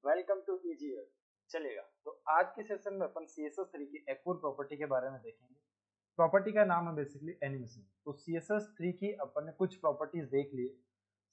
Welcome to ईजीयर। चलेगा तो आज के सेशन में अपन CSS3 की एक और प्रॉपर्टी के बारे में देखेंगे। प्रॉपर्टी का नाम है बेसिकली एनिमेशन। तो CSS3 की अपन ने कुछ प्रॉपर्टीज देख लिए।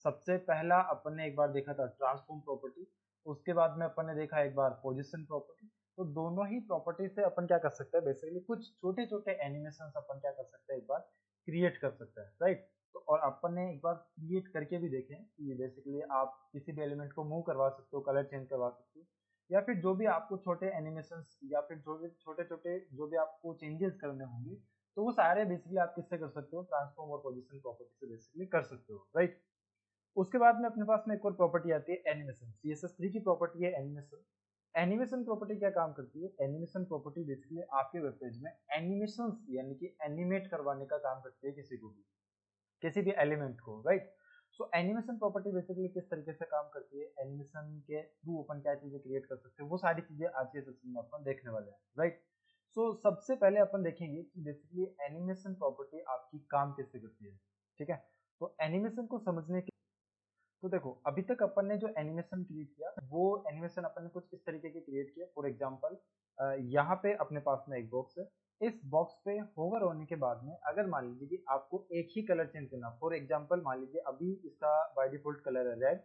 सबसे पहला अपन ने एक बार देखा था ट्रांसफॉर्म प्रॉपर्टी, उसके बाद में अपन ने देखा एक बार पोजीशन प्रॉपर्टी। तो दोनों ही प्रॉपर्टी से अपन क्या कर सकते हैं, बेसिकली कुछ छोटे छोटे एनिमेशन अपन क्या कर सकते हैं, एक बार क्रिएट कर सकते हैं, राइट। तो और अपन ने एक बार क्रिएट करके भी देखे कि बेसिकली आप किसी भी एलिमेंट को मूव करवा सकते हो, कलर चेंज करवा सकते हो, या फिर जो भी आपको छोटे एनिमेशंस या फिर जो भी छोटे छोटे जो भी आपको चेंजेस करने होंगे, तो वो सारे बेसिकली आप किससे कर सकते हो, ट्रांसफॉर्म और पोजीशन प्रॉपर्टी से बेसिकली कर सकते हो, राइट। उसके बाद में अपने पास में एक और प्रॉपर्टी आती है एनिमेशन। CSS3 की प्रॉपर्टी है एनिमेशन। एनिमेशन प्रॉपर्टी क्या काम करती है? एनिमेशन प्रॉपर्टी बेसिकली आपके वेब पेज में एनिमेशन यानी कि एनिमेट करवाने का काम करती है किसी को भी, किसी भी एलिमेंट को, राइट। सो एनिमेशन प्रॉपर्टी बेसिकली किस तरीके से काम करती है, एनिमेशन के थ्रू अपन क्या चीजें क्रिएट कर सकते हैं, वो सारी चीजें आज के सेशन में अपन देखने वाले हैं, राइट। सो सबसे पहले अपन देखेंगे कि बेसिकली एनिमेशन प्रॉपर्टी आपकी काम कैसे करती है, ठीक है। तो एनिमेशन को समझने के, तो देखो अभी तक अपन ने जो एनिमेशन क्रिएट किया वो एनिमेशन अपन ने कुछ इस तरीके के क्रिएट किया। फॉर एग्जांपल यहाँ पे अपने पास में एक बॉक्स है। इस बॉक्स पे होवर होने के बाद में अगर मान लीजिए कि आपको एक ही कलर चेंज करना, फॉर एग्जांपल मान लीजिए अभी इसका बाय डिफॉल्ट कलर है रेड,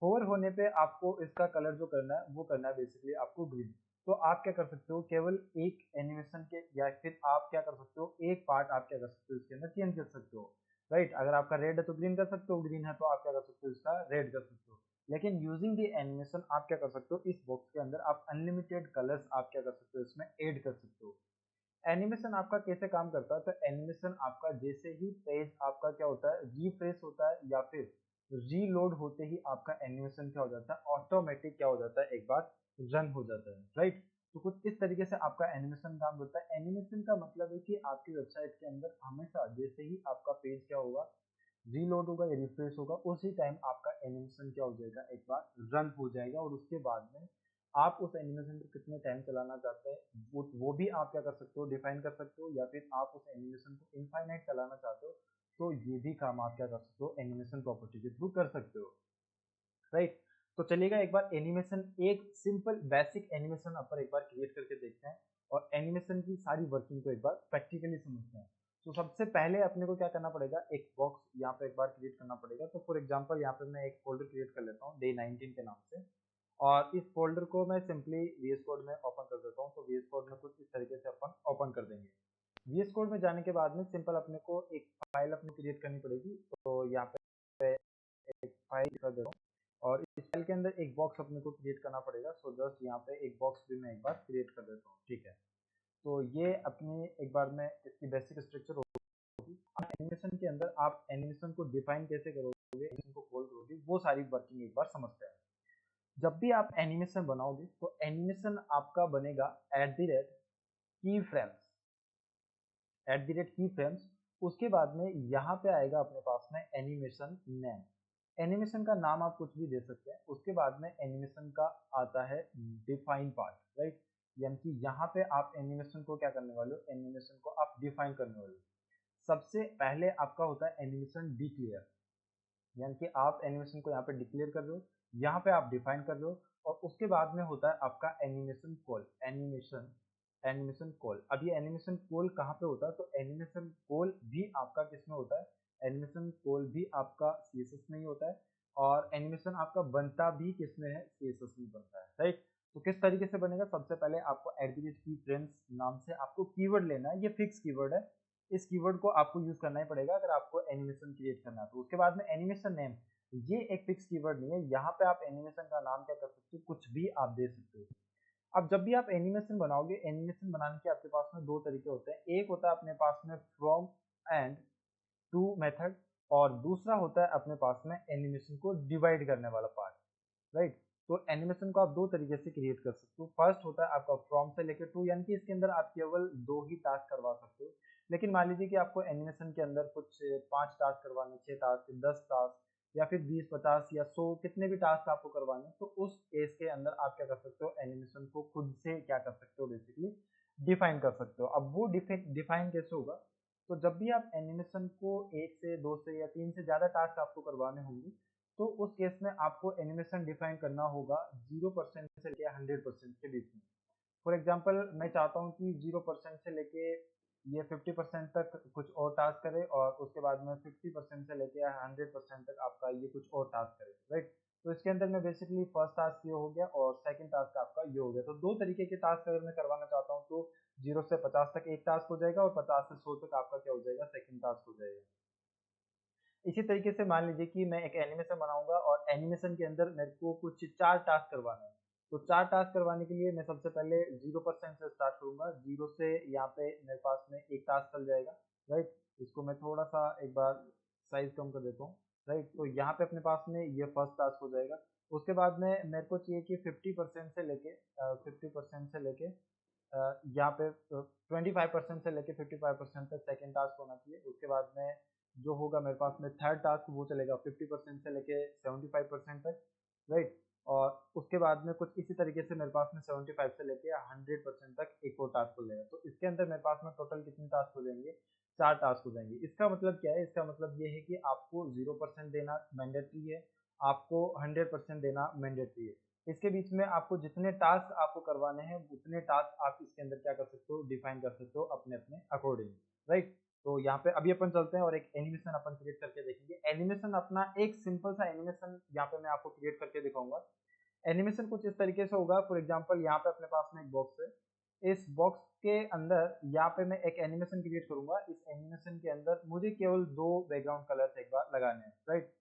होवर होने पे आपको इसका कलर जो करना है वो करना है बेसिकली आपको ग्रीन। तो आप क्या कर सकते हो, केवल एक एनिमेशन के या फिर आप क्या कर सकते हो, एक पार्ट आप क्या कर सकते हो इसके अंदर चेंज कर सकते हो, राइट। अगर आपका रेड है तो ग्रीन कर सकते हो, ग्रीन है तो आप क्या कर सकते हो, इसका रेड कर सकते हो। लेकिन यूजिंग दी एनिमेशन आप क्या कर सकते हो, इस बॉक्स के अंदर आप अनलिमिटेड कलर्स आप क्या कर सकते हो, इसमें ऐड कर सकते हो। एनिमेशन आपका कैसे काम करता है, तो एनिमेशन आपका जैसे ही पेज आपका क्या होता है, रिफ्रेश होता है या फिर रीलोड होते ही आपका एनिमेशन क्या हो जाता है, ऑटोमेटिक क्या हो जाता है, एक बार रन हो जाता है, राइट। तो कुछ इस तरीके से आपका एनिमेशन काम करता है। एनिमेशन का मतलब है कि आपकी वेबसाइट के अंदर हमेशा जैसे ही आपका पेज क्या होगा, रीलोड होगा या रिफ्रेश होगा, उसी टाइम आपका एनिमेशन क्या हो जाएगा, एक बार रन हो जाएगा। और उसके बाद में आप उस एनिमेशन को कितने टाइम चलाना चाहते हैं वो भी आप क्या कर सकते हो, डिफाइन कर सकते हो, या फिर आप उस एनिमेशन को इनफाइनाइट चलाना चाहते हो तो ये भी काम आप क्या कर सकते हो, एनिमेशन प्रॉपर्टी के थ्रू कर सकते हो, राइट। तो चलिएगा एक बार एनिमेशन, एक सिंपल बेसिक एनिमेशन अपन एक बार क्रिएट करके देखते हैं और एनिमेशन की सारी वर्किंग को एक बार प्रैक्टिकली समझते हैं। तो सबसे पहले अपने को क्या करना पड़ेगा, एक बॉक्स यहाँ पे एक बार क्रिएट करना पड़ेगा। तो फॉर एग्जांपल यहाँ पे मैं एक फोल्डर क्रिएट कर लेता हूँ day19 के नाम से, और इस फोल्डर को मैं सिंपली VS कोड में ओपन कर देता हूँ। तो VS कोड में कुछ इस तरीके से अपन ओपन कर देंगे। VS कोड में जाने के बाद में सिंपल अपने को एक फाइल अपने क्रिएट करनी पड़ेगी। तो यहाँ पे एक फाइल कर देता हूँ और इस फाइल के अंदर एक बॉक्स अपने को क्रिएट करना पड़ेगा। सो जस्ट यहाँ पे एक बॉक्स भी मैं एक बार क्रिएट कर देता हूँ, ठीक है। तो ये अपनी एक बार में इसकी बेसिक स्ट्रक्चर होगी। अब एनिमेशन के अंदर आप एनिमेशन को डिफाइन कैसे करोगे, एनिमेशन को कॉल करोगे, वो सारी वर्किंग एक बार समझते हैं। जब भी आप एनिमेशन बनाओगे तो एनिमेशन आपका बनेगा एट द रेट की फ्रेम्स, एट द रेट की फ्रेम्स। उसके बाद में यहाँ पे आएगा अपने पास में एनिमेशन नेम। एनिमेशन का नाम आप कुछ भी दे सकते हैं। उसके बाद में एनिमेशन का आता है डिफाइन पार्ट, राइट। यानी कि यहाँ पे आप एनिमेशन को क्या करने वाले हो, एनिमेशन को आप डिफाइन करने वाले हो। सबसे पहले आपका होता है एनिमेशन डिक्लेयर, यानी कि आप एनिमेशन को यहाँ पे डिक्लेयर कर रहे हो, यहाँ पे आप डिफाइन कर रहे हो। और उसके बाद में होता है आपका एनिमेशन कॉल, एनिमेशन कॉल। अब ये एनिमेशन कॉल कहाँ पे होता है, तो एनिमेशन कॉल भी आपका किस में होता है, एनिमेशन कॉल भी आपका CSS में ही होता है। और एनिमेशन आपका बनता भी किस में है, CSS में बनता है, राइट। तो किस तरीके से बनेगा, सबसे पहले आपको @keyframes नाम से आपको कीवर्ड लेना है। ये फिक्स कीवर्ड है, इस कीवर्ड को आपको यूज करना ही पड़ेगा अगर आपको एनिमेशन क्रिएट करना है। तो उसके बाद में एनिमेशन नेम, ये एक फिक्स कीवर्ड नहीं है। यहाँ पे आप एनिमेशन का नाम क्या कर सकते हो, कुछ भी आप दे सकते हो। अब जब भी आप एनिमेशन बनाओगे, एनिमेशन बनाने के आपके पास में दो तरीके होते हैं। एक होता है अपने पास में फ्रॉम एंड टू मेथड, और दूसरा होता है अपने पास में एनिमेशन को डिवाइड करने वाला पार्ट, राइट। तो एनिमेशन को आप दो तरीके से क्रिएट कर सकते हो। फर्स्ट होता है आपका फ्रॉम से लेकर टू, यानी कि इसके अंदर आप केवल दो ही टास्क करवा सकते हो। लेकिन मान लीजिए कि आपको एनिमेशन के अंदर कुछ 5 टास्क करवाने, 6 टास्क, 10 टास्क, या फिर 20, 50 या 100, कितने भी टास्क आपको करवाने, तो उस केस के अंदर आप क्या कर सकते हो, एनिमेशन को खुद से क्या कर सकते हो, बेसिकली डिफाइन कर सकते हो। अब वो डिफाइन कैसे होगा, तो जब भी आप एनिमेशन को 1 से 2 से या 3 से ज्यादा टास्क आपको करवाने होंगे, तो उस केस में आपको एनिमेशन डिफाइन करना होगा 0% से लेके 100% के बीच में। फॉर एग्जाम्पल मैं चाहता हूँ कि 0% से लेके ये 50% तक कुछ और टास्क करे और उसके बाद में 50% से लेके 100% तक आपका ये कुछ और टास्क करे, राइट। तो इसके अंदर में बेसिकली फर्स्ट टास्क ये हो गया और सेकंड टास्क आपका ये हो गया। तो दो तरीके के टास्क अगर मैं करवाना चाहता हूँ तो 0 से 50 तक एक टास्क हो जाएगा और 50 से 100 तक आपका क्या हो जाएगा, सेकंड टास्क हो जाएगा। इसी तरीके से मान लीजिए कि मैं एक एनिमेशन बनाऊंगा और एनिमेशन के अंदर मेरे को कुछ 4 टास्क करवाना है। तो 4 टास्क करवाने के लिए मैं सबसे पहले 0% से स्टार्ट करूंगा। 0 से यहाँ पे मेरे पास में एक टास्क चल जाएगा, राइट। इसको मैं थोड़ा सा एक बार साइज कम कर देता हूँ, राइट। तो यहाँ पे अपने पास में ये फर्स्ट टास्क हो जाएगा। उसके बाद में मेरे को चाहिए कि 50% से लेके 50% से लेके यहाँ पे 25% से लेके 55% तक सेकेंड टास्क होना चाहिए। उसके बाद में जो होगा मेरे पास में थर्ड टास्क वो चलेगा 50% से लेके 75% तक, राइट। और उसके बाद में कुछ इसी तरीके से मेरे पास में 75 से लेके 100% तक एक और टास्क हो जाएगा। तो इसके अंदर मेरे पास में टोटल कितने टास्क हो जाएंगे, 4 टास्क हो जाएंगे। इसका मतलब क्या है, इसका मतलब ये है कि आपको 0% देना मैंडेटरी है, आपको 100% देना मैंडेटरी है। इसके बीच में आपको जितने टास्क आपको करवाने हैं उतने टास्क आप इसके अंदर क्या कर सकते हो, डिफाइन कर सकते हो अपने अपने अकॉर्डिंग, राइट। तो यहाँ पे अभी अपन चलते हैं और एक एनिमेशन अपन क्रिएट करके देखेंगे। एनिमेशन अपना एक सिंपल सा एनिमेशन यहाँ पे मैं आपको क्रिएट करके दिखाऊंगा। एनिमेशन कुछ इस तरीके से होगा। फॉर एग्जांपल यहाँ पे अपने पास में एक बॉक्स है। इस बॉक्स के अंदर यहाँ पे मैं एक एनिमेशन क्रिएट करूंगा। इस एनिमेशन के अंदर मुझे केवल 2 बैकग्राउंड कलर्स एक बार लगाने हैं, राइट।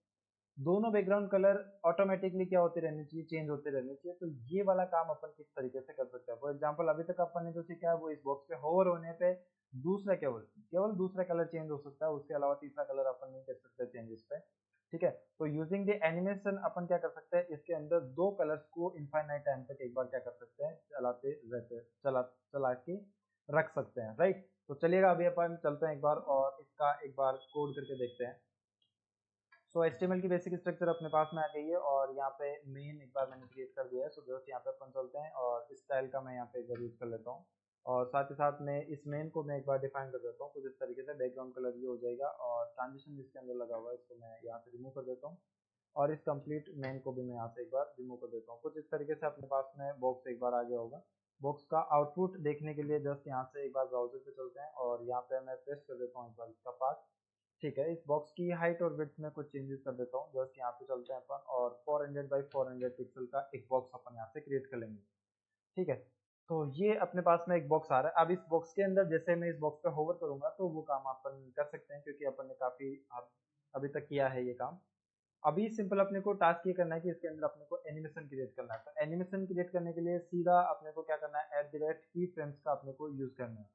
दोनों बैकग्राउंड कलर ऑटोमेटिकली क्या होते रहने चाहिए, चेंज होते रहने चाहिए। तो ये वाला काम अपन किस तरीके से कर सकते हैं। फॉर एग्जांपल अभी तक अपन ने जो सीखा है वो इस बॉक्स पे होवर होने पे दूसरा केवल केवल दूसरा कलर चेंज हो सकता है, उसके अलावा तीसरा कलर अपन नहीं कर सकते चेंज इस पे, ठीक है। तो यूजिंग द एनिमेशन अपन क्या कर सकते हैं, इसके अंदर 2 कलर्स को इनफाइनाइट टाइम तक एक बार क्या कर सकते हैं, चलाते रहते चला के रख सकते हैं, राइट। तो चलिएगा अभी अपन चलते हैं एक बार और इसका एक बार कोड करके देखते हैं। सो HTML की बेसिक स्ट्रक्चर अपने पास में आ गई है और यहाँ पे मेन एक बार मैंने क्रिएट कर दिया है। सो जस्ट यहाँ पे अपन चलते हैं और स्टाइल का मैं यहाँ पे एक बार यूज कर लेता हूँ और साथ ही साथ में इस मेन को मैं एक बार डिफाइन कर देता हूँ कुछ इस तरीके से। बैकग्राउंड कलर भी हो जाएगा और ट्रांजिशन जिसके अंदर लगा हुआ है इसको मैं यहाँ से रिमूव कर देता हूँ और इस कंप्लीट मेन को भी मैं यहाँ से एक बार रिमूव कर देता हूँ। कुछ इस तरीके से अपने पास में बॉक्स एक बार आ गया होगा। बॉक्स का आउटपुट देखने के लिए जस्ट यहाँ से एक बार ब्राउजर पे चलते हैं और यहाँ पे मैं प्रेस कर देता हूँ एक बार इसका पाथ, ठीक है। इस बॉक्स की हाइट और विड्थ में कुछ चेंजेस कर देता हूँ। जस्ट यहाँ पे चलते हैं अपन और 400 बाई 400 पिक्सल का एक बॉक्स अपन यहाँ से क्रिएट कर लेंगे, ठीक है। तो ये अपने पास में एक बॉक्स आ रहा है। अब इस बॉक्स के अंदर जैसे मैं इस बॉक्स पे होवर करूंगा तो वो काम अपन कर सकते हैं क्योंकि अपन ने काफी अभी तक किया है ये काम। अभी सिंपल अपने को टास्क ये करना है कि इसके अंदर अपने को एनिमेशन क्रिएट करना है। तो एनिमेशन क्रिएट करने के लिए सीधा अपने को क्या करना है, @ की फ्रेम्स का अपने को यूज करना है।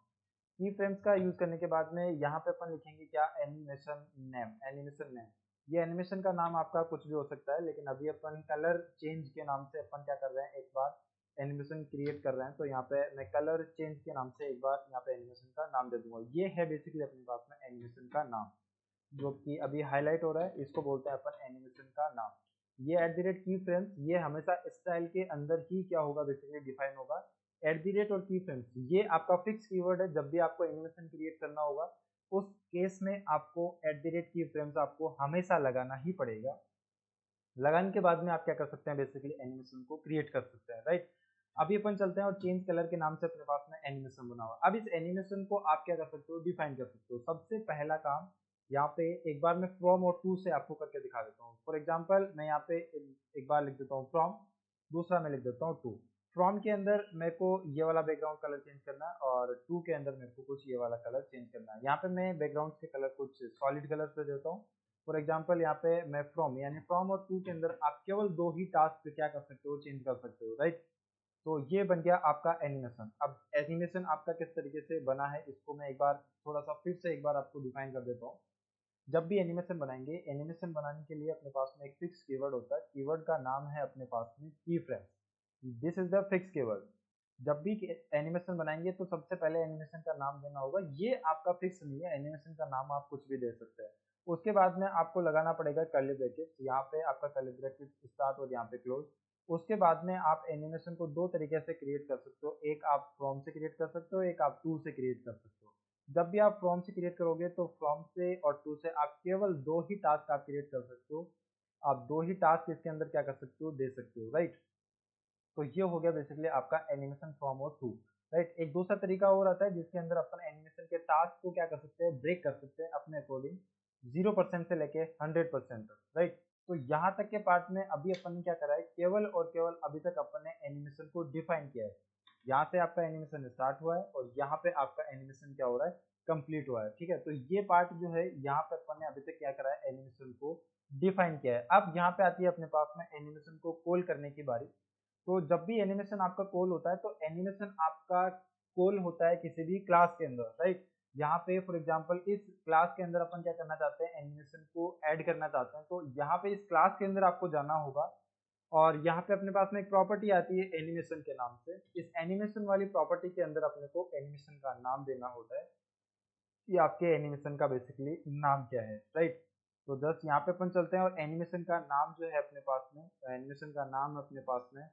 की फ्रेम्स का यूज करने के बाद में यहाँ पे अपन लिखेंगे क्या, एनिमेशन नेम। एनिमेशन नेम, ये एनिमेशन का नाम आपका कुछ भी हो सकता है लेकिन अभी अपन कलर चेंज के नाम से अपन क्या कर रहे हैं, एक बार एनिमेशन क्रिएट कर रहे हैं। तो यहाँ पे मैं कलर चेंज के नाम से एक बार यहाँ पे एनिमेशन का नाम दे दूंगा। ये है बेसिकली अपने पास में एनिमेशन का नाम जो कि अभी हाईलाइट हो रहा है, इसको बोलते हैं अपन एनिमेशन का नाम। ये @ की फ्रेम्स ये हमेशा स्टाइल के अंदर ही क्या होगा, बेसिकली डिफाइन होगा। @ और की फ्रेम्स ये आपका फिक्स कीवर्ड है। जब भी आपको एनिमेशन क्रिएट करना होगा उस केस में आपको @ की फ्रेम्स आपको हमेशा लगाना ही पड़ेगा। लगाने के बाद में आप क्या कर सकते हैं, बेसिकली एनिमेशन को क्रिएट कर सकते हैं, राइट। अभी अपन चलते हैं और चेंज कलर के नाम से अपने पास में एनिमेशन बना हुआ। अब इस एनिमेशन को आप क्या कर सकते हो, डिफाइन कर सकते हो। सबसे पहला काम यहाँ पे एक बार मैं फ्रॉम और टू से आपको करके दिखा देता हूँ। फॉर एग्जाम्पल मैं यहाँ पे एक बार लिख देता हूँ फ्रॉम, दूसरा मैं लिख देता हूँ टू। फ्रॉम के अंदर मेरे को ये वाला बैकग्राउंड कलर चेंज करना है और टू के अंदर मेरे को कुछ ये वाला कलर चेंज करना है। यहाँ पे मैं बैकग्राउंड के कलर कुछ सॉलिड कलर पे देता हूँ। फॉर एग्जाम्पल यहाँ पे मैं फ्रॉम यानी फ्रॉम और टू के अंदर आप केवल 2 ही टास्क पे क्या कर सकते हो, चेंज कर सकते हो, राइट। तो ये बन गया आपका एनिमेशन। अब एनिमेशन आपका किस तरीके से बना है इसको मैं एक बार थोड़ा सा फिर से एक बार आपको डिफाइन कर देता हूँ। जब भी एनिमेशन बनाएंगे, एनिमेशन बनाने के लिए अपने पास में एक फिक्स कीवर्ड होता है। कीवर्ड का नाम है अपने पास में की frame. This is the fix keyword. जब भी एनिमेशन बनाएंगे तो सबसे पहले एनिमेशन का नाम देना होगा। ये आपका फिक्स नहीं है, एनिमेशन का नाम आप कुछ भी दे सकते हैं। उसके बाद में आपको लगाना पड़ेगा कर्ली ब्रैकेट। यहाँ पे आपका कर्ली ब्रैकेट स्टार्ट और यहाँ पे क्लोज। उसके बाद में आप एनिमेशन को 2 तरीके से क्रिएट कर सकते हो। एक आप फ्रॉम से क्रिएट कर सकते हो, एक आप टू से क्रिएट कर सकते हो। जब भी आप फ्रॉम से क्रिएट करोगे तो फ्रॉम से और टू से आप केवल 2 ही टास्क आप क्रिएट कर सकते हो। आप 2 ही टास्क इसके अंदर क्या कर सकते हो, दे सकते हो, राइट। तो ये हो गया बेसिकली आपका एनिमेशन फ्रॉम और टू, राइट। एक दूसरा तरीका और आता है जिसके अंदर अपन एनिमेशन के टास्क को क्या कर सकते हैं, ब्रेक कर सकते हैं अपने अकॉर्डिंग 0% से लेके 100% तक, राइट। तो यहाँ तक के पार्ट में अभी अपन ने क्या करा है, केवल और केवल अभी तक अपन ने एनिमेशन को डिफाइन किया है। यहाँ से आपका एनिमेशन स्टार्ट हुआ है और यहाँ पे आपका एनिमेशन क्या हो रहा है, कंप्लीट हुआ है, ठीक है। तो ये पार्ट जो है यहाँ पे अपन ने अभी तक क्या करा है, एनिमेशन को डिफाइन किया है। अब यहाँ पे आती है अपने पास में एनिमेशन को कॉल करने की बारी। तो जब भी एनिमेशन आपका कॉल होता है तो एनिमेशन आपका कॉल होता है किसी भी क्लास के अंदर, राइट। यहाँ पे फॉर एग्जांपल इस क्लास के अंदर अपन क्या करना चाहते हैं, एनिमेशन को ऐड करना चाहते हैं। तो यहाँ पे इस क्लास के अंदर आपको जाना होगा और यहाँ पे अपने पास में एक प्रॉपर्टी आती है एनिमेशन के नाम से। इस एनिमेशन वाली प्रॉपर्टी के अंदर अपने को एनिमेशन का नाम देना होता है कि आपके एनिमेशन का बेसिकली नाम क्या है, राइट। तो जस्ट यहाँ पे अपन चलते हैं और एनिमेशन का नाम जो है अपने पास में, एनिमेशन का नाम अपने पास में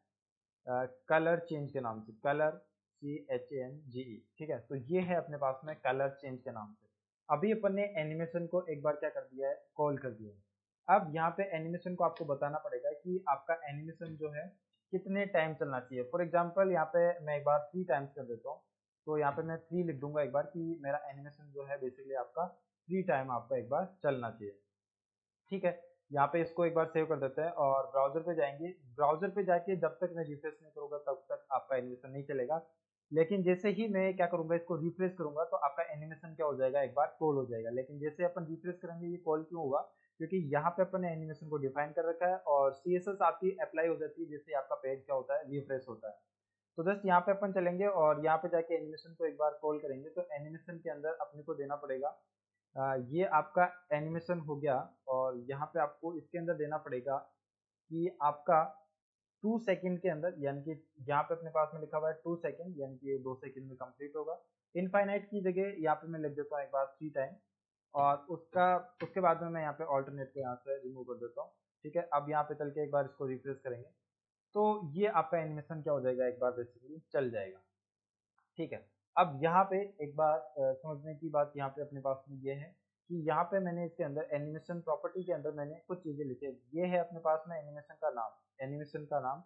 कलर चेंज के नाम से, कलर CHANGE, ठीक है। तो ये है अपने पास में कलर चेंज के नाम से। अभी अपन ने एनिमेशन को एक बार क्या कर दिया है, कॉल कर दिया है। अब यहाँ पे एनिमेशन को आपको बताना पड़ेगा कि आपका एनिमेशन जो है कितने टाइम चलना चाहिए। फॉर एग्जाम्पल यहाँ पे मैं एक बार 3 टाइम्स कर देता हूँ। तो यहाँ पे मैं 3 लिख दूंगा एक बार कि मेरा एनिमेशन जो है बेसिकली आपका 3 टाइम आपका एक बार चलना चाहिए, ठीक है। यहाँ पे इसको एक बार सेव कर देते हैं और ब्राउजर पे जाएंगे। ब्राउजर पे जाके जब तक मैं रिफ्रेश नहीं करूंगा तब तक आपका एनिमेशन नहीं चलेगा। लेकिन जैसे ही मैं क्या करूंगा, इसको रिफ्रेश करूंगा तो आपका एनिमेशन क्या हो जाएगा, एक बार कॉल हो जाएगा। लेकिन जैसे अपन रिफ्रेश करेंगे ये कॉल क्यों होगा, क्योंकि यहाँ पे अपन ने एनिमेशन को डिफाइन कर रखा है और CSS आपकी अप्लाई हो जाती है जैसे आपका पेज क्या होता है, रिफ्रेश होता है। तो जस्ट यहाँ पे अपन चलेंगे और यहाँ पे जाके एनिमेशन को एक बार कॉल करेंगे। तो एनिमेशन के अंदर अपने को देना पड़ेगा ये आपका एनिमेशन हो गया और यहाँ पे आपको इसके अंदर देना पड़ेगा कि आपका 2 सेकंड के अंदर, यानी कि यहाँ पे अपने पास में लिखा हुआ है 2 सेकंड, यानी कि ये 2 सेकंड में कंप्लीट होगा। इनफाइनाइट की जगह यहाँ पे मैं लिख देता हूँ एक बार 3 टाइम और उसके बाद में मैं यहाँ पे ऑल्टरनेट को यहाँ से रिमूव कर देता हूँ, ठीक है। अब यहाँ पे चल के एक बार इसको रिफ्रेश करेंगे तो ये आपका एनिमेशन क्या हो जाएगा, एक बार बेसिकली चल जाएगा, ठीक है। अब यहाँ पे एक बार समझने की बात यहाँ पे अपने पास में ये है कि यहाँ पे मैंने इसके अंदर एनिमेशन प्रॉपर्टी के अंदर मैंने कुछ चीजें लिखी है। ये है अपने पास में एनिमेशन का नाम, एनिमेशन का नाम,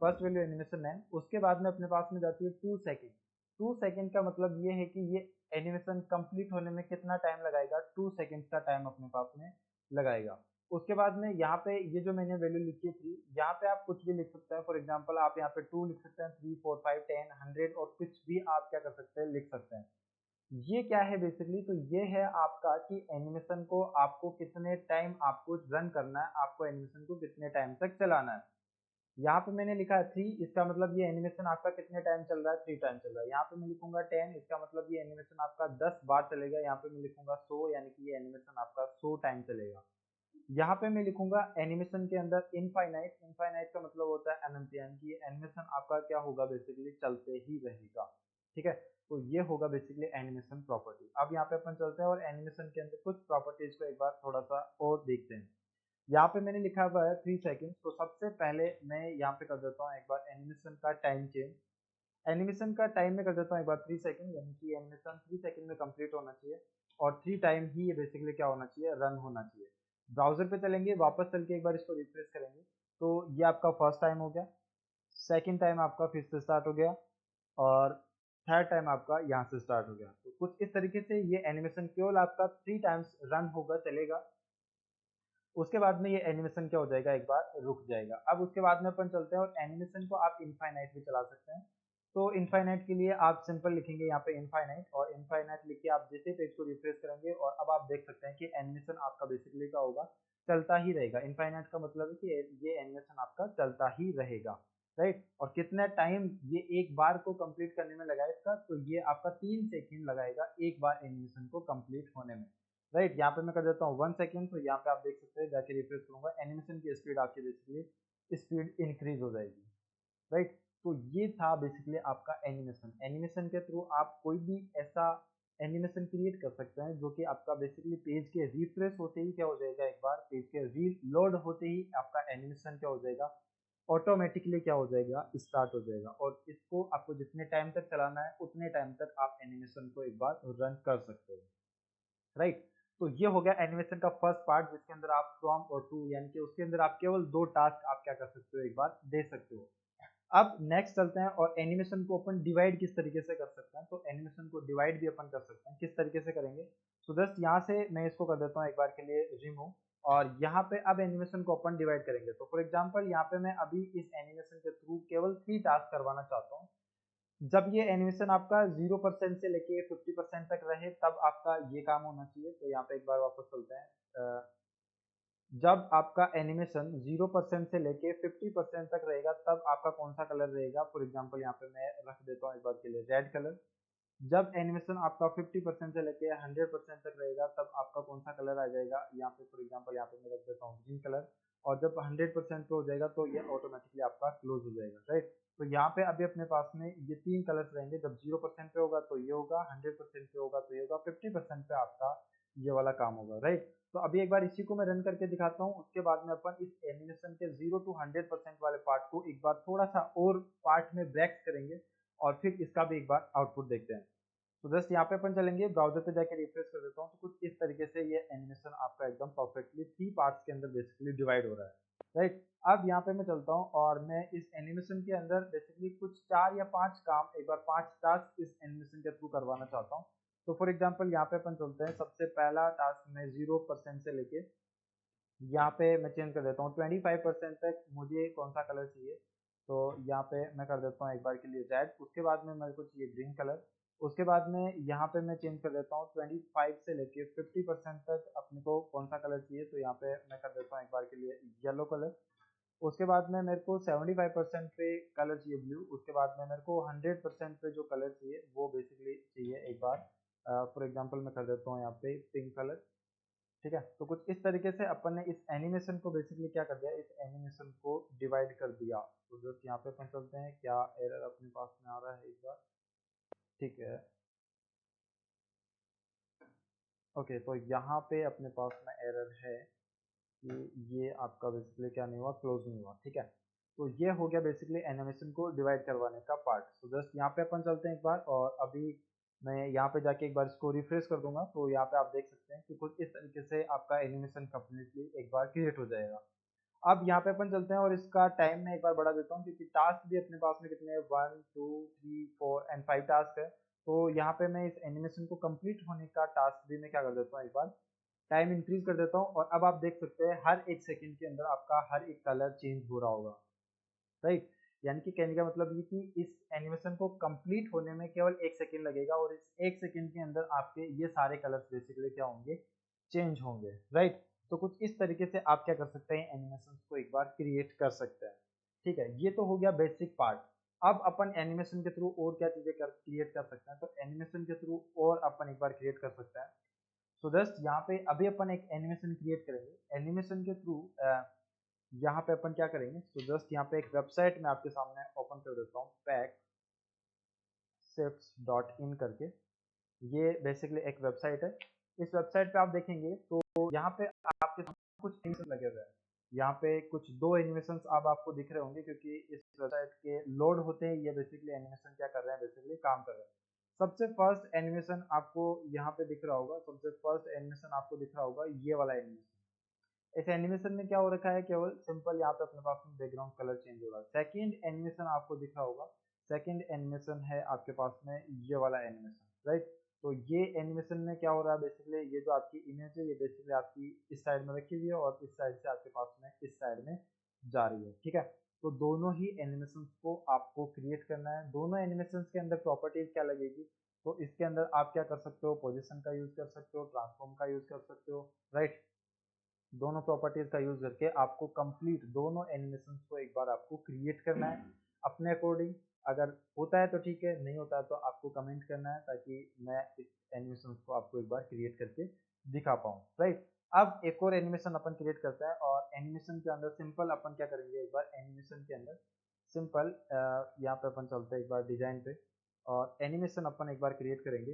फर्स्ट वैल्यू एनिमेशन नेम। उसके बाद में अपने पास में जाती है 2 सेकंड। 2 सेकंड का मतलब ये है कि ये एनिमेशन कंप्लीट होने में कितना टाइम लगाएगा, 2 सेकंड का टाइम अपने पास में लगाएगा। उसके बाद में यहाँ पे ये जो मैंने वैल्यू लिखी थी, यहाँ पे आप कुछ भी लिख सकते हैं। फॉर एग्जांपल आप यहाँ पे 2 लिख सकते हैं, 3 4 5 10 100 और कुछ भी आप क्या कर सकते हैं, लिख सकते हैं। ये क्या है बेसिकली, तो ये है आपका कि एनिमेशन को आपको कितने टाइम आपको रन करना है, आपको एनिमेशन को कितने टाइम तक चलाना है। यहाँ पे मैंने लिखा है 3, इसका मतलब ये एनिमेशन आपका कितने टाइम चल रहा है, 3 टाइम चल रहा है। यहाँ पे मैं लिखूंगा 10, इसका मतलब ये एनिमेशन आपका 10 बार चलेगा। यहाँ पे मैं लिखूंगा 100, यानी कि ये एनिमेशन आपका 100 टाइम चलेगा। यहाँ पे मैं लिखूंगा एनिमेशन के अंदर इनफाइनाइट, इनफाइनाइट का मतलब होता है अनंत, यानी कि एनिमेशन आपका क्या होगा, बेसिकली चलते ही रहेगा, ठीक है। तो ये होगा बेसिकली एनिमेशन प्रॉपर्टी। अब यहाँ पे अपन चलते हैं और एनिमेशन के अंदर कुछ प्रॉपर्टीज को एक बार थोड़ा सा और देखते हैं। यहाँ पे मैंने लिखा हुआ है 3 सेकेंड। तो सबसे पहले मैं यहाँ पे कर देता हूँ एक बार एनिमेशन का टाइम चेंज। एनिमेशन का टाइम में कर देता हूँ एक बार 3 सेकेंड, यानी कि एनिमेशन 3 सेकेंड में कंप्लीट होना चाहिए और 3 टाइम ही ये बेसिकली क्या होना चाहिए, रन होना चाहिए। ब्राउजर पे चलेंगे, वापस चल के एक बार इसको रिफ्रेश करेंगे तो ये आपका फर्स्ट टाइम हो गया, सेकेंड टाइम आपका फिर से स्टार्ट हो गया और थर्ड टाइम आपका यहाँ से स्टार्ट हो गया। तो कुछ इस तरीके से ये एनिमेशन केवल आपका 3 टाइम्स रन होगा, चलेगा। उसके बाद में ये एनिमेशन क्या हो जाएगा, एक बार रुक जाएगा। अब उसके बाद में अपन चलते हैं और एनिमेशन को आप इनफाइनाइट भी चला सकते हैं। तो इनफाइनाइट के लिए आप सिंपल लिखेंगे यहाँ पे इनफाइनाइट और इनफाइनाइट लिख के आप जैसे पेज को रिफ्रेश करेंगे और अब आप देख सकते हैं कि एनिमेशन आपका बेसिकली क्या होगा, चलता ही रहेगा। इनफाइनाइट का मतलब है कि ये एनिमेशन आपका चलता ही रहेगा, राइट। और कितना टाइम ये एक बार को कंप्लीट करने में लगाए इसका, तो ये आपका 3 सेकेंड लगाएगा एक बार एनिमेशन को कंप्लीट होने में, राइट। यहाँ पे मैं कर देता हूँ 1 सेकेंड। तो यहाँ पे आप देख सकते हैं, जाके रिफ्रेश करूंगा, एनिमेशन की स्पीड आपकी बेसिकली स्पीड इंक्रीज हो जाएगी, राइट। तो ये था बेसिकली आपका एनिमेशन। एनिमेशन के थ्रू आप कोई भी ऐसा एनिमेशन क्रिएट कर सकते हैं जो कि आपका बेसिकली पेज के रिफ्रेश होते ही क्या हो जाएगा, एक बार पेज के रीलोड होते ही आपका एनिमेशन क्या हो जाएगा, ऑटोमेटिकली क्या हो जाएगा, स्टार्ट हो जाएगा। और इसको आपको जितने टाइम तक चलाना है उतने टाइम तक आप एनिमेशन को एक बार रन कर सकते हो, राइट। तो ये हो गया एनिमेशन का फर्स्ट पार्ट, जिसके अंदर आप फ्रॉम और टू यानी कि उसके अंदर आप केवल 2 टास्क आप क्या कर सकते हो, एक बार दे सकते हो। अब नेक्स्ट चलते हैं और एनिमेशन को अपन डिवाइड किस तरीके से कर सकते हैं। तो एनिमेशन को डिवाइड भी अपन कर सकते हैं, किस तरीके से करेंगे। तो जस्ट यहाँ से मैं इसको कर देता हूँ एक बार के लिए रिमूव, और यहाँ पे अब एनिमेशन को अपन डिवाइड करेंगे। तो फॉर एग्जांपल यहाँ पे मैं अभी इस एनिमेशन के थ्रू केवल 3 टास्क करवाना चाहता हूँ। जब ये एनिमेशन आपका 0% से लेके 50% तक रहे तब आपका ये काम होना चाहिए। तो यहाँ पे एक बार वापस चलते हैं। जब आपका एनिमेशन 0% से लेके 50% तक रहेगा तब आपका कौन सा कलर रहेगा। फॉर एग्जांपल यहाँ पे मैं रख देता हूँ एक बार के लिए रेड कलर। जब एनिमेशन आपका 50% से लेके 100% तक रहेगा तब आपका कौन सा कलर आ जाएगा, यहाँ पे फॉर एग्जांपल यहाँ पे मैं रख देता हूँ ग्रीन कलर। और जब 100% पे हो जाएगा तो ये ऑटोमेटिकली आपका क्लोज हो जाएगा, राइट। तो यहाँ पे अभी अपने पास में ये 3 कलर्स रहेंगे। जब 0% पे होगा तो ये होगा, 100% पे होगा तो ये होगा, 50% पे आपका ये वाला काम होगा, राइट। तो अभी एक बार इसी को मैं रन करके दिखाता हूँ। उसके बाद में अपन इस एनिमेशन के 0 to 100% वाले पार्ट को एक बार थोड़ा सा और पार्ट में ब्रेक करेंगे और फिर इसका भी एक बार आउटपुट देखते हैं। तो जस्ट यहाँ पे अपन चलेंगे, ब्राउजर पे जाके रिफ्रेश कर देता हूँ। तो कुछ इस तरीके से ये एनिमेशन आपका एकदम परफेक्टली 3 पार्ट्स के अंदर बेसिकली डिवाइड हो रहा है, राइट। अब यहाँ पे मैं चलता हूँ और मैं इस एनिमेशन के अंदर बेसिकली कुछ 4 या 5 काम, एक बार 5 टास्क इस एनिमेशन के थ्रू करवाना चाहता हूँ। तो फॉर एग्जाम्पल यहाँ पे अपन चलते हैं। सबसे पहला टास्क में 0% से लेके यहाँ पे मैं चेंज कर देता हूँ 25% तक मुझे कौन सा कलर चाहिए। तो यहाँ पे मैं कर देता हूँ एक बार के लिए रेड। उसके बाद में मेरे को चाहिए ग्रीन कलर। उसके बाद में यहाँ पे मैं चेंज कर देता हूँ 25 से लेके 50% तक अपने को कौन सा कलर चाहिए। तो यहाँ पे मैं कर देता हूँ एक बार के लिए येलो कलर। उसके बाद में मेरे को 75% पे कलर चाहिए ब्लू। उसके बाद में मेरे को 100% पे जो कलर चाहिए वो बेसिकली चाहिए एक बार, फॉर एग्जांपल मैं कर देता हूँ यहाँ पे पिंक कलर, ठीक है। तो कुछ इस तरीके से अपन ने इस एनिमेशन को बेसिकली क्या कर दिया, इस एनिमेशन को डिवाइड कर दिया। तो जस्ट यहाँ पे अपन चलते हैं, क्या एरर अपने पास में आ रहा है एक बार, ठीक है। ओके, तो यहाँ पे अपने पास में एरर है कि ये आपका बेसिकली क्या नहीं हुआ, क्लोज नहीं हुआ, ठीक है। तो ये हो गया बेसिकली एनिमेशन को डिवाइड करवाने का पार्ट। तो जस्ट यहाँ पे अपन चलते हैं एक बार, और अभी मैं यहाँ पे जाके एक बार इसको रिफ्रेश कर दूंगा। तो यहाँ पे आप देख सकते हैं कि कुछ इस तरीके से आपका एनिमेशन कंप्लीटली एक बार क्रिएट हो जाएगा। अब यहाँ पे अपन चलते हैं और इसका टाइम मैं एक बार बढ़ा देता हूँ, क्योंकि टास्क भी अपने पास में कितने हैं, 1 2 3 4 एंड 5 टास्क है। तो यहाँ पे मैं इस एनिमेशन को कंप्लीट होने का टास्क भी मैं क्या कर देता हूँ, एक बार टाइम इंक्रीज कर देता हूँ। और अब आप देख सकते हैं हर एक सेकंड के अंदर आपका हर एक कलर चेंज हो रहा होगा, राइट। यानी कि कहने का मतलब ये कि इस एनिमेशन को कंप्लीट होने में केवल 1 सेकंड लगेगा, और इस 1 सेकंड के अंदर आपके ये सारे कलर्स बेसिकली क्या होंगे, चेंज होंगे, राइट। तो कुछ इस तरीके से आप क्या कर सकते हैं, एनिमेशन को एक बार क्रिएट कर सकते हैं, ठीक है। ये तो हो गया बेसिक पार्ट। अब अपन एनिमेशन के थ्रू और क्या चीजें क्रिएट कर सकते हैं। तो एनिमेशन के थ्रू और अपन एक बार क्रिएट कर सकते हैं। सो जस्ट यहाँ पे अभी अपन एक एनिमेशन क्रिएट करेंगे। एनिमेशन के थ्रू यहाँ पे अपन क्या करेंगे, तो जस्ट यहाँ पे एक वेबसाइट मैं आपके सामने ओपन कर देता हूँ, packshifts.in करके। ये बेसिकली एक वेबसाइट है। इस वेबसाइट पे आप देखेंगे तो यहाँ पे आपके सामने कुछ एनिमेशन लगे हुए हैं। यहाँ पे कुछ 2 एनिमेशन अब आपको दिख रहे होंगे, क्योंकि इस वेबसाइट के लोड होते हैं ये बेसिकली एनिमेशन क्या कर रहे हैं, बेसिकली काम कर रहे हैं। सबसे फर्स्ट एनिमेशन आपको यहाँ पे दिख रहा होगा, सबसे फर्स्ट एनिमेशन आपको दिख रहा होगा ये वाला एनिमेशन। इस एनिमेशन में क्या हो रखा है, केवल सिंपल यहाँ पे अपने पास में बैकग्राउंड कलर चेंज हो रहा है। सेकंड एनिमेशन आपको दिख रहा होगा, सेकंड एनिमेशन है आपके पास में ये वाला एनिमेशन, राइट। तो ये एनिमेशन में क्या हो रहा है, बेसिकली ये जो आपकी इमेज है ये बेसिकली आपकी इस साइड में रखी हुई है और इस साइड से आपके पास में इस साइड में जा रही है, ठीक है। तो दोनों ही एनिमेशन को आपको क्रिएट करना है। दोनों एनिमेशन के अंदर प्रॉपर्टीज क्या लगेगी, तो इसके अंदर आप क्या कर सकते हो, पोजिशन का यूज कर सकते हो, ट्रांसफॉर्म का यूज कर सकते हो, राइट। दोनों प्रॉपर्टीज का यूज करके आपको कंप्लीट दोनों एनिमेशन को एक बार आपको क्रिएट करना है अपने अकॉर्डिंग। अगर होता है तो ठीक है, नहीं होता है तो आपको कमेंट करना है, ताकि मैं इस एनिमेशन को आपको एक बार क्रिएट करके दिखा पाऊँ, राइट। अब एक और एनिमेशन अपन क्रिएट करते हैं, और एनिमेशन के अंदर सिंपल अपन क्या करेंगे, एक बार एनिमेशन के अंदर सिंपल यहाँ पे अपन चलते हैं एक बार डिजाइन पे, और एनिमेशन अपन एक बार क्रिएट करेंगे।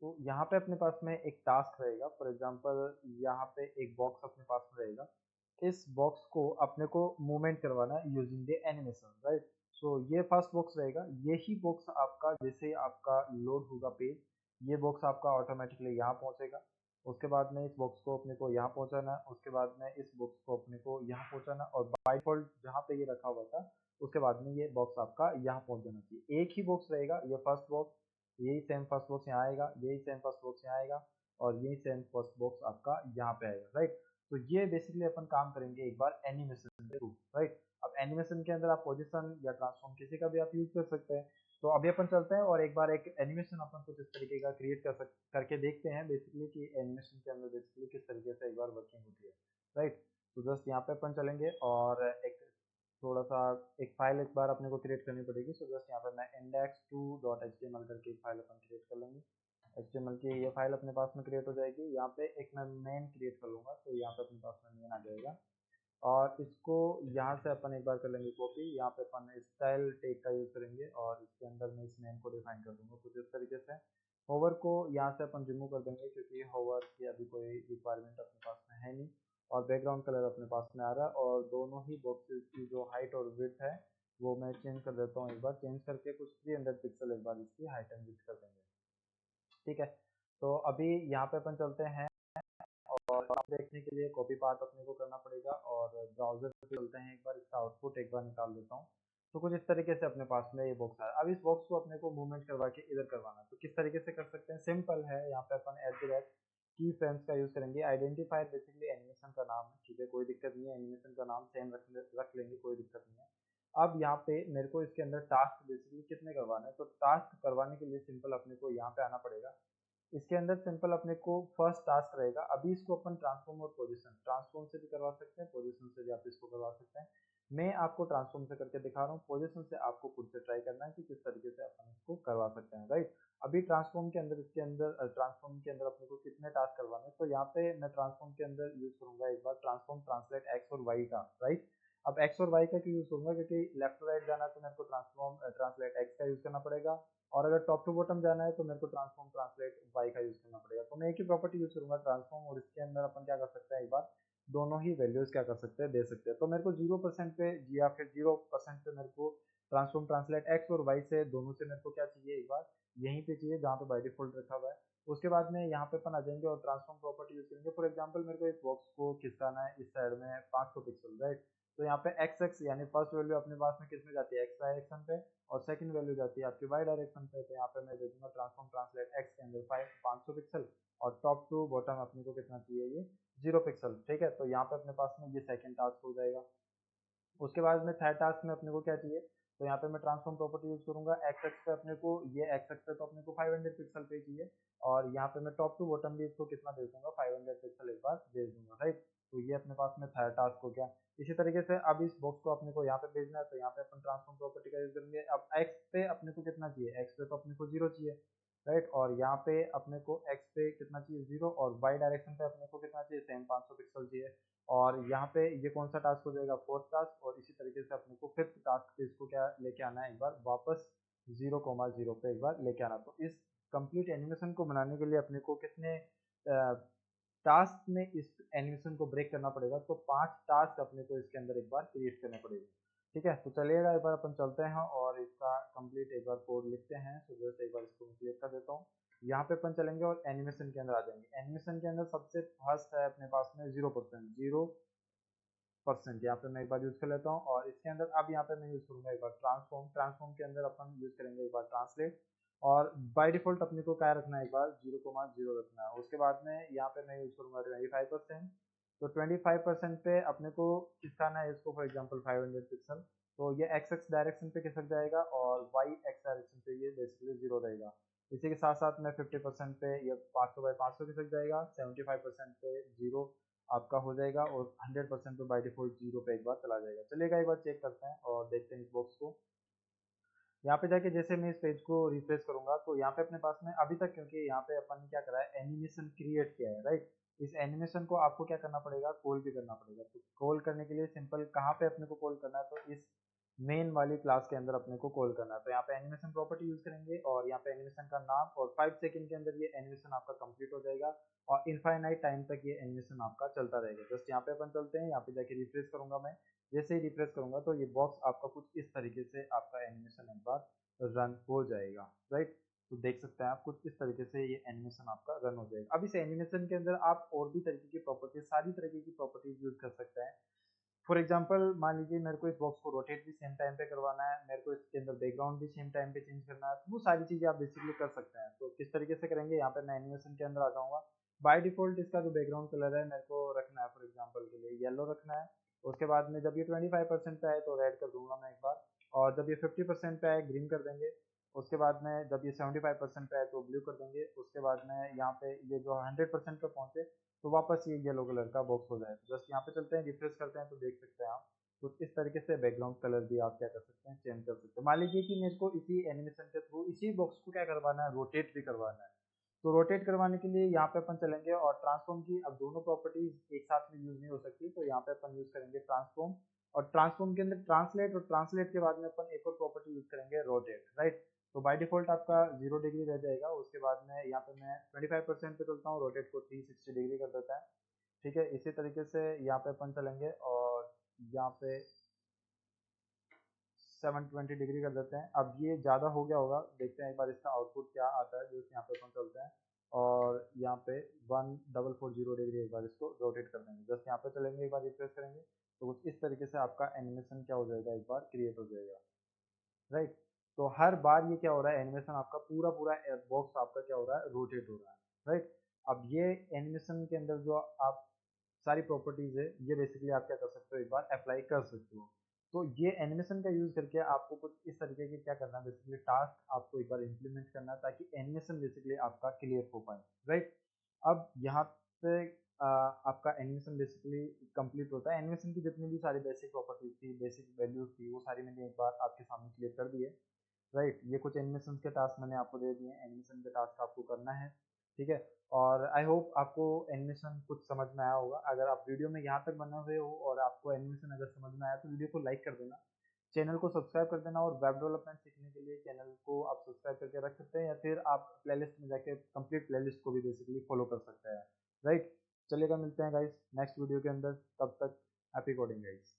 तो यहाँ पे अपने पास में एक टास्क रहेगा। फॉर एग्जांपल यहाँ पे एक बॉक्स अपने पास में रहेगा। इस बॉक्स को अपने को मूवमेंट करवाना है यूजिंग द एनिमेशन, राइट। सो ये फर्स्ट बॉक्स रहेगा। यही बॉक्स आपका जैसे आपका लोड होगा पेज, ये बॉक्स आपका ऑटोमेटिकली यहाँ पहुंचेगा। उसके बाद में इस बॉक्स को अपने को यहाँ पहुंचाना है, उसके बाद में इस बॉक्स को अपने को यहाँ पहुंचाना, और बाय डिफॉल्ट जहाँ पे ये रखा हुआ था उसके बाद में ये बॉक्स आपका यहाँ पहुंच जाना चाहिए। एक ही बॉक्स रहेगा, ये फर्स्ट बॉक्स, यही सेम फर्स्ट बॉक्स यहाँ आएगा, यही सेम फर्स्ट बॉक्स यहाँ आएगा, और यही सेम फर्स्ट बॉक्स आपका यहाँ पे आएगा, राइट। तो ये बेसिकली अपन काम करेंगे एक बार एनिमेशन के थ्रू, राइट। अब एनिमेशन के अंदर आप पोजीशन या ट्रांसफॉर्म किसी का भी आप यूज कर सकते हैं। तो अभी अपन चलते हैं और एक बार एक एनिमेशन अपन कुछ इस तरीके का क्रिएट करके देखते हैं बेसिकली कि एनिमेशन के अंदर बेसिकली किस तरीके से एक बार वर्किंग होती है, राइट। तो जस्ट यहाँ पे अपन चलेंगे और एक थोड़ा सा एक फाइल एक बार अपने को क्रिएट करनी पड़ेगी। सो जस्ट यहाँ पे मैं index2.html करके एक फाइल अपन क्रिएट कर लेंगे। HTML की ये फाइल अपने पास में क्रिएट हो जाएगी। यहाँ पे एक मैं मेन क्रिएट कर लूंगा, तो यहाँ पे अपने पास में मेन आ जाएगा, और इसको यहाँ से अपन एक बार कर लेंगे कॉपी। यहाँ पे अपन स्टाइल टैग का यूज करेंगे और इसके अंदर मैं इस नेम को डिफाइन कर दूंगा कुछ इस तरीके से। होवर को यहाँ से अपन रिमूव कर देंगे क्योंकि होवर की अभी कोई रिक्वायरमेंट अपने पास में है नहीं, और बैकग्राउंड कलर अपने पास में आ रहा है, और दोनों ही बॉक्सेस की जो हाइट और विड्थ है वो मैं चेंज कर देता हूँ। एक बार चेंज करके कुछ 300 पिक्सल एक बार इसकी हाइट एंड विड्थ कर देंगे, ठीक है। तो अभी यहाँ पे अपन चलते हैं और देखने के लिए कॉपी पार्ट अपने को करना पड़ेगा, और ब्राउजर पे चलते हैं, एक बार इसका आउटपुट एक बार निकाल देता हूँ। तो कुछ इस तरीके से अपने पास में ये बॉक्स है। अब इस बॉक्स को अपने को मूवमेंट करवा के इधर करवाना है, तो किस तरीके से कर सकते हैं, सिंपल है। यहाँ पे अपन की फ्रेम्स का यूज करेंगे। आइडेंटिफायर बेसिकली एनिमेशन का नाम है, ठीक है, कोई दिक्कत नहीं है, एनिमेशन का नाम सेम रख लेंगे, कोई दिक्कत नहीं है। अब यहाँ पे मेरे को इसके अंदर टास्क बेसिकली कितने करवाना है, तो टास्क करवाने के लिए सिंपल अपने को यहाँ पे आना पड़ेगा। इसके अंदर सिंपल अपने को फर्स्ट टास्क रहेगा। अभी इसको अपन ट्रांसफॉर्म और पोजीशन, ट्रांसफॉर्म से भी करवा सकते हैं, पोजीशन से भी आप इसको करवा सकते हैं। मैं आपको ट्रांसफॉर्म से करके दिखा रहा हूँ, पोजीशन से आपको खुद से ट्राई करना है कि किस तरीके से अपन इसको करवा सकते हैं, राइट। अभी ट्रांसफॉर्म के अंदर ट्रांसफॉर्म के अंदर अपने को कितने टास्क करवाने हैं, तो यहाँ पे मैं ट्रांसफॉर्म के अंदर यूज करूंगा एक बार ट्रांसफॉर्म ट्रांसलेट एक्स और वाई का, राइट। अब एक्स और वाई का क्यों यूज करूंगा, क्योंकि लेफ्ट टू राइट जाना है तो मेरे को ट्रांसफॉर्म ट्रांसलेट एक्स का यूज करना पड़ेगा, और अगर टॉप टू बॉटम जाना है तो मेरे को ट्रांसफॉर्म ट्रांसलेट वाई का यूज करना पड़ेगा। तो मैं एक ही प्रॉपर्टी यूज करूंगा ट्रांसफॉर्म, और इसके अंदर अपन क्या कर सकते हैं, एक बार दोनों ही वैल्यूज क्या कर सकते हैं, दे सकते हैं। तो मेरे को 0% पे या फिर 0% पे मेरे को ट्रांसफॉर्म ट्रांसलेट एक्स और वाई से दोनों से मेरे को क्या चाहिए, एक बार यहीं पे चाहिए जहाँ पे बाय डिफॉल्ट रखा हुआ है। उसके बाद में यहाँ पे अपन आ जाएंगे और ट्रांसफॉर्म प्रॉपर्टी यूज करेंगे। फॉर एग्जांपल मेरे को इस बॉक्स को खिसकाना है इस साइड में 500 पिक्सल, राइट। तो यहाँ पे एक्स एक्स यानी फर्स्ट वैल्यू अपने पास में किस में जाती है, एक्स डायरेक्शन पे, और सेकंड वैल्यू जाती है आपकी वाई डायरेक्शन पे। तो यहाँ पे मैं दे दूंगा ट्रांसफॉर्म ट्रांसलेट एक्स के अंदर 500 पिक्सल, और टॉप टू बॉटम अपने को कितना चाहिए, ये 0 पिक्सल, ठीक है। तो यहाँ पे अपने पास में ये सेकंड टास्क हो जाएगा। उसके बाद में थर्ड टास्क में अपने को क्या चाहिए, तो यहाँ पे मैं ट्रांसफॉर्म प्रॉपर्टी यूज करूंगा एक्स एक्स पे अपने को, ये एक्स एक्स पे तो अपने को 500 पिक्सल पे चाहिए, और यहाँ पे मैं टॉप टू बॉटम भी इसको कितना दे दूंगा, 500 पिक्सल एक बार दे दूंगा, राइट। तो ये अपने पास में थर्ड टास्क हो गया। इसी तरीके से अब इस बॉक्स को अपने को यहाँ पे भेजना है, तो यहाँ पे अपन ट्रांसफॉर्म प्रॉपर्टी का यूज करेंगे। अब एक्स पे अपने को कितना चाहिए, एक्स पे तो अपने को 0 चाहिए, राइट, और यहाँ पे अपने को एक्स पे कितना चाहिए, 0, और वाई डायरेक्शन पे अपने को कितना चाहिए, सेम 500 पिक्सल चाहिए। और यहाँ पे ये कौन सा टास्क हो जाएगा, फोर्थ टास्क, और इसी तरीके से अपने को फिफ्थ टास्क पे इसको क्या लेके आना है, एक बार वापस 0,0 पे एक बार लेके आना। तो इस कंप्लीट एनिमेशन को बनाने के लिए अपने को कितने टास्क में इस एनिमेशन को ब्रेक करना पड़ेगा, तो 5 टास्क अपने को इसके अंदर एक बार क्रिएट करने पड़ेंगे, ठीक है। तो चलिएगा एक बार अपन चलते हैं और इसका कंप्लीट एक बार कोड लिखते हैं। तो जैसे एक बार इसको क्लियर कर देता हूँ। यहाँ पे अपन चलेंगे और एनिमेशन के अंदर आ जाएंगे। एनिमेशन के अंदर सबसे फर्स्ट है अपने पास में 0%, यहाँ पे मैं एक बार यूज कर लेता हूँ, और इसके अंदर अब यहाँ पे मैं यूज करूंगा एक बार ट्रांसफॉर्म। ट्रांसफॉर्म के अंदर अपन यूज करेंगे एक बार ट्रांसलेट, और बाय डिफॉल्ट अपने को क्या रखना है, एक बार 0,0 रखना है। उसके बाद में यहाँ पे मैं यूज करूंगा 25%। तो 25% पे अपने को खिसकाना है इसको, फॉर एग्जाम्पल 500 पिक्सल। तो ये एक्स एक्स डायरेक्शन पे खिसक जाएगा, और वाई एक्स डायरेक्शन पे ये बेसिकली 0 रहेगा। इसी के साथ साथ में 50% पे ये 500 बाई 500 खिसक जाएगा, 75% पे 0 आपका हो जाएगा, और 100% पे बाय डिफॉल्ट 0 पे एक बार चला जाएगा। चलिएगा एक बार चेक करते हैं और देखते हैं इस बॉक्स को। यहाँ पे जाके जैसे मैं इस पेज को रिफ्रेश करूंगा, तो यहाँ पे अपने पास में अभी तक, क्योंकि यहाँ पे अपन ने क्या करा है, एनिमेशन क्रिएट किया है, राइट। इस एनिमेशन को आपको क्या करना पड़ेगा, कॉल भी करना पड़ेगा। तो कॉल करने के लिए सिंपल कहाँ पे अपने को कॉल करना है, तो इस मेन वाली क्लास के अंदर अपने को कॉल करना है। तो यहाँ पे एनिमेशन प्रॉपर्टी यूज करेंगे, और यहाँ पे एनिमेशन का नाम, और 5 सेकंड के अंदर ये एनिमेशन आपका कंप्लीट हो जाएगा, और इनफाइनाइट टाइम तक ये एनिमेशन आपका चलता रहेगा। जस्ट यहाँ पे अपन चलते हैं, यहाँ पे जाके रिफ्रेश करूंगा मैं। जैसे ही रिफ्रेश करूंगा तो ये बॉक्स आपका कुछ इस तरीके से आपका एनिमेशन एक बार रन हो जाएगा, राइट। तो देख सकते हैं आप कुछ इस तरीके से ये एनिमेशन आपका रन हो जाएगा। अब इस एनिमेशन के अंदर आप और भी तरीके की प्रॉपर्टीज, सारी तरीके की प्रॉपर्टीज यूज कर सकते हैं। फॉर एग्जाम्पल मान लीजिए मेरे को इस बॉक्स को रोटेट भी सेम टाइम पे करवाना है, मेरे को इसके अंदर बैकग्राउंड भी सेम टाइम पे चेंज करना है, तो वो सारी चीजें आप बेसिकली कर सकते हैं। तो किस तरीके से करेंगे, यहाँ पे मैं एनिमेशन के अंदर आ जाऊंगा। बाय डिफॉल्ट इसका जो बैकग्राउंड कलर है मेरे को रखना है, फॉर एग्जाम्पल के लिए येलो रखना है। उसके बाद में जब ये 25% पे आए तो रेड कर दूंगा मैं एक बार, और जब ये 50% पे आए ग्रीन कर देंगे। उसके बाद में जब ये 75% पे आए तो ब्लू कर देंगे। उसके बाद में यहाँ पे ये जो 100% पे पहुंचे तो वापस ये येलो कलर का बॉक्स हो जाए। तो जस्ट यहाँ पे चलते हैं, रिफ्रेश करते हैं तो देख सकते हैं आप तो इस तरीके से बैकग्राउंड कलर भी आप क्या कर सकते हैं, चेंज कर सकते हैं। मान लीजिए कि मेरे को इसी एनिमेशन के थ्रू इसी बॉक्स को क्या करवाना है, रोटेट भी करवाना है। तो रोटेट करवाने के लिए यहाँ पे अपन चलेंगे और ट्रांसफॉर्म की, अब दोनों प्रॉपर्टीज एक साथ में यूज नहीं हो सकती, तो यहाँ पे अपन यूज करेंगे ट्रांसफॉर्म। और ट्रांसफॉर्म के अंदर ट्रांसलेट, और ट्रांसलेट के बाद में अपन एक और प्रॉपर्टी यूज करेंगे, रोटेट, राइट। तो बाय डिफॉल्ट आपका 0 डिग्री रह जाएगा। उसके बाद में यहाँ पे मैं 25% पे चलता हूँ, रोटेट को 360 डिग्री कर देता है। ठीक है, इसी तरीके से यहाँ पे अपन चलेंगे और यहाँ पे 720 डिग्री कर देते हैं। अब ये ज़्यादा हो गया होगा, देखते हैं एक बार इसका आउटपुट क्या आता है। जो यहाँ पे अपन चलते हैं और यहाँ पे 1440 डिग्री एक बार इसको रोटेट कर देंगे। जस्ट यहाँ पे चलेंगे, एक बार रिफ्रेश करेंगे तो कुछ इस तरीके से आपका एनिमेशन क्या हो जाएगा, एक बार क्रिएट हो जाएगा, राइट। तो हर बार ये क्या हो रहा है, एनिमेशन आपका पूरा पूरा बॉक्स आपका क्या हो रहा है, रोटेट हो रहा है, राइट। अब ये एनिमेशन के अंदर जो आप सारी प्रॉपर्टीज है, ये बेसिकली आप क्या कर सकते हो, एक बार अप्लाई कर सकते हो। तो ये एनिमेशन का यूज करके आपको कुछ इस तरीके के क्या करना है, बेसिकली टास्क आपको एक बार इम्प्लीमेंट करना है ताकि एनिमेशन बेसिकली आपका क्लियर हो पाए, राइट। अब यहाँ पे आपका एनिमेशन बेसिकली कंप्लीट होता है। एनिमेशन की जितनी भी सारी बेसिक प्रॉपर्टीज थी, बेसिक वैल्यूज थी, वो सारी मैंने एक बार आपके सामने क्लियर कर दी है, राइट। ये कुछ एनिमेशन के टास्क मैंने आपको दे दिए हैं, एनिमेशन के टास्क आपको करना है, ठीक है। और आई होप आपको एनिमेशन कुछ समझ में आया होगा। अगर आप वीडियो में यहाँ तक बने हुए हो और आपको एनिमेशन अगर समझ में आया तो वीडियो को लाइक कर देना, चैनल को सब्सक्राइब कर देना, और वेब डेवलपमेंट सीखने के लिए चैनल को आप सब्सक्राइब करके रख सकते हैं, या फिर आप प्लेलिस्ट में जाके कंप्लीट प्लेलिस्ट को भी बेसिकली फॉलो कर सकते हैं, राइट। चलिएगा, मिलते हैं गाइस नेक्स्ट वीडियो के अंदर, तब तक हैप्पी कोडिंग गाइस।